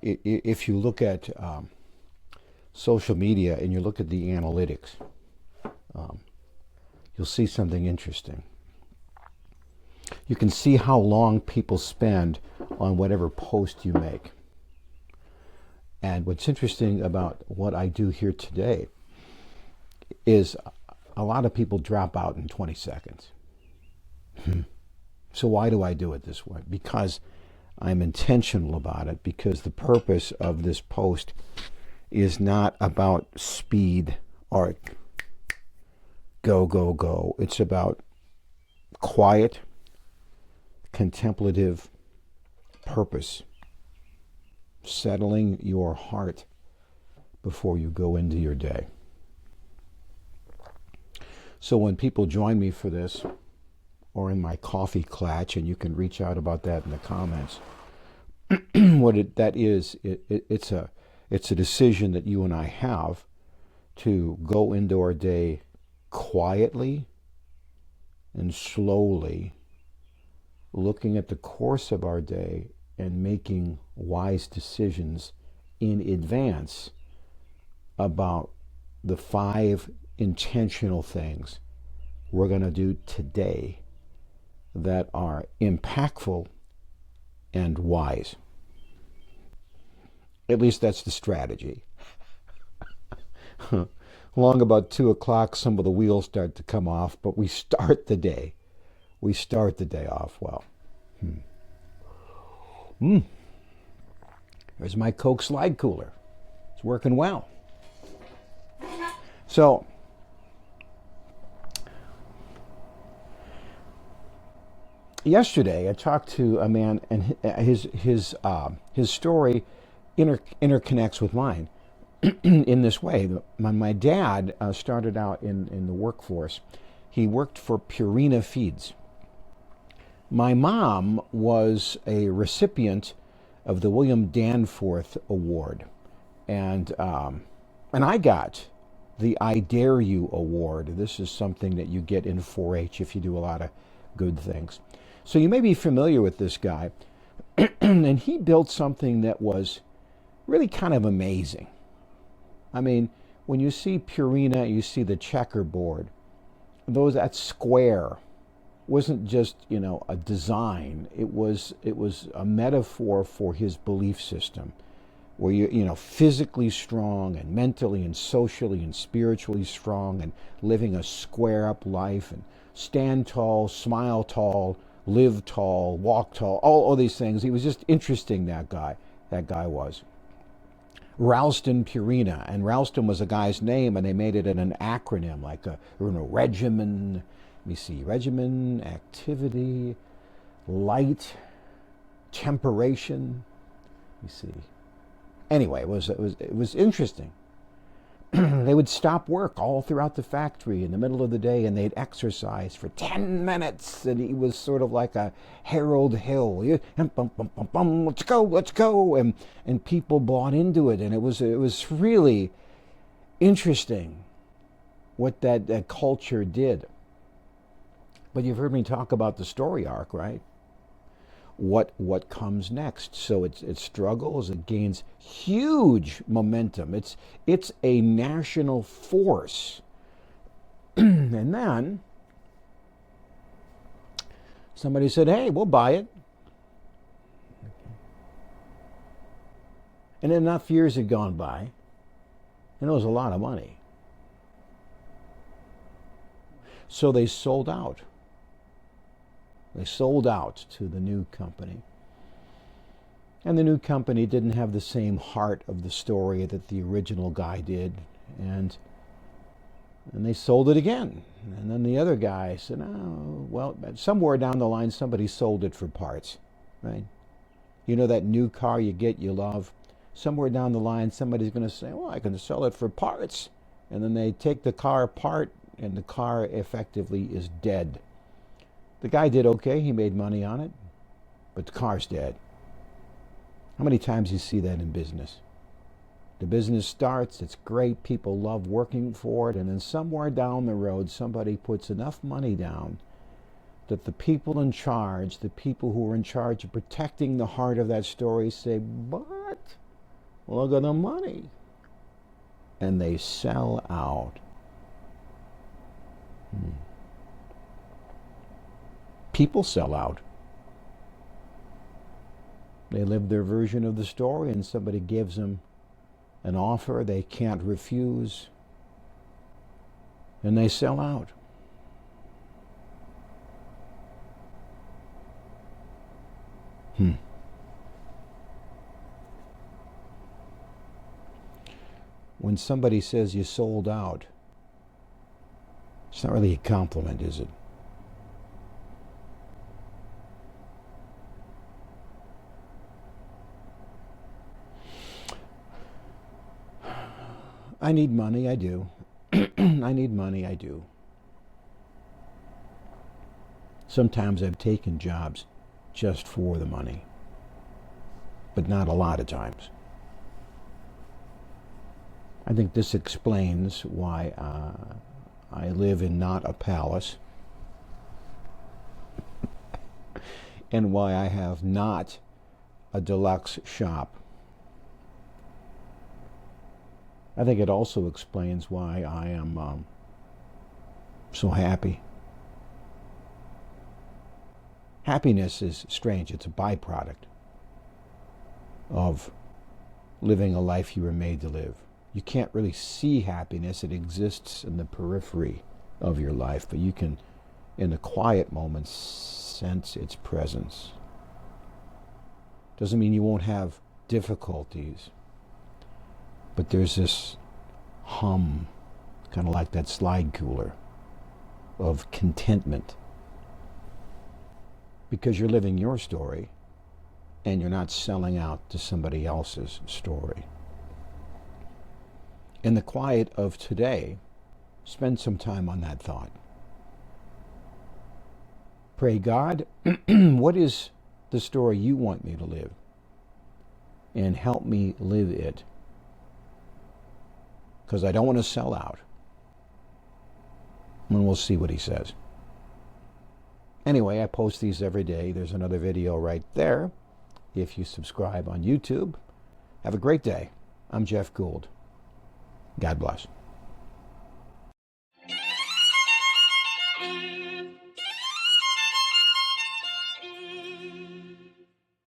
If you look at social media and you look at the analytics, um, you'll see something interesting. You can see how long people spend on whatever post you make. And what's interesting about what I do here today is a lot of people drop out in 20 seconds. So why do I do it this way? Because I'm intentional about it, because the purpose of this post is not about speed or go, go, go. It's about quiet, contemplative purpose, settling your heart before you go into your day. So when people join me for this, or in my coffee clutch, and you can reach out about that in the comments, it's a decision that you and I have to go into our day quietly and slowly, looking at the course of our day and making wise decisions in advance about the 5 intentional things we're going to do today that are impactful and wise. At least that's the strategy. Along about 2 o'clock, some of the wheels start to come off, but we start the day. We start the day off well. There's my Coke slide cooler. It's working well. So, yesterday I talked to a man, and his story interconnects with mine in this way. My dad started out in the workforce. He worked for Purina Feeds. My mom was a recipient of the William Danforth Award, and I got the I Dare You Award. This is something that you get in 4-H if you do a lot of good things. So you may be familiar with this guy, and he built something that was really kind of amazing. I mean, when you see Purina, you see the checkerboard. That square wasn't just, a design. It was a metaphor for his belief system, where you're physically strong and mentally and socially and spiritually strong, and living a square up life, and stand tall, smile tall, live tall, walk tall, all these things. He was just interesting, that guy. That guy was. Ralston Purina, and Ralston was a guy's name, and they made it in an acronym, like a regimen. Let me see, regimen, activity, light, temperation. Let me see. Anyway, it was interesting. They would stop work all throughout the factory in the middle of the day, and they'd exercise for 10 minutes. And he was sort of like a Harold Hill. Let's go. And people bought into it. And it was really interesting what that culture did. But you've heard me talk about the story arc, right? What comes next? So it struggles, it gains huge momentum. It's a national force. And then somebody said, "Hey, we'll buy it." And enough years had gone by, and it was a lot of money. So they sold out. They sold out to the new company. And the new company didn't have the same heart of the story that the original guy did. And they sold it again. And then the other guy said, "Oh, well, somewhere down the line, somebody sold it for parts," right? You know that new car you get, you love? Somewhere down the line, somebody's going to say, "Well, I can sell it for parts." And then they take the car apart, and the car effectively is dead. The guy did okay. He made money on it, but the car's dead. How many times do you see that in business? The business starts, it's great, people love working for it, and then somewhere down the road, somebody puts enough money down that the people in charge, the people who are in charge of protecting the heart of that story, say, "But what? Look at the money. And they sell out. People sell out. They live their version of the story, and somebody gives them an offer they can't refuse, and they sell out. When somebody says you sold out, it's not really a compliment, is it? I need money, I do. I need money, I do. Sometimes I've taken jobs just for the money, but not a lot of times. I think this explains why I live in not a palace and why I have not a deluxe shop. I think it also explains why I am so happy. Happiness is strange. It's a byproduct of living a life you were made to live. You can't really see happiness. It exists in the periphery of your life, but you can, in the quiet moments, sense its presence. Doesn't mean you won't have difficulties, but there's this hum, kind of like that slide cooler, of contentment. Because you're living your story, and you're not selling out to somebody else's story. In the quiet of today, spend some time on that thought. Pray, God, what is the story you want me to live? And help me live it. Because I don't want to sell out. And we'll see what he says. Anyway, I post these every day. There's another video right there. If you subscribe on YouTube, have a great day. I'm Jeff Gould. God bless.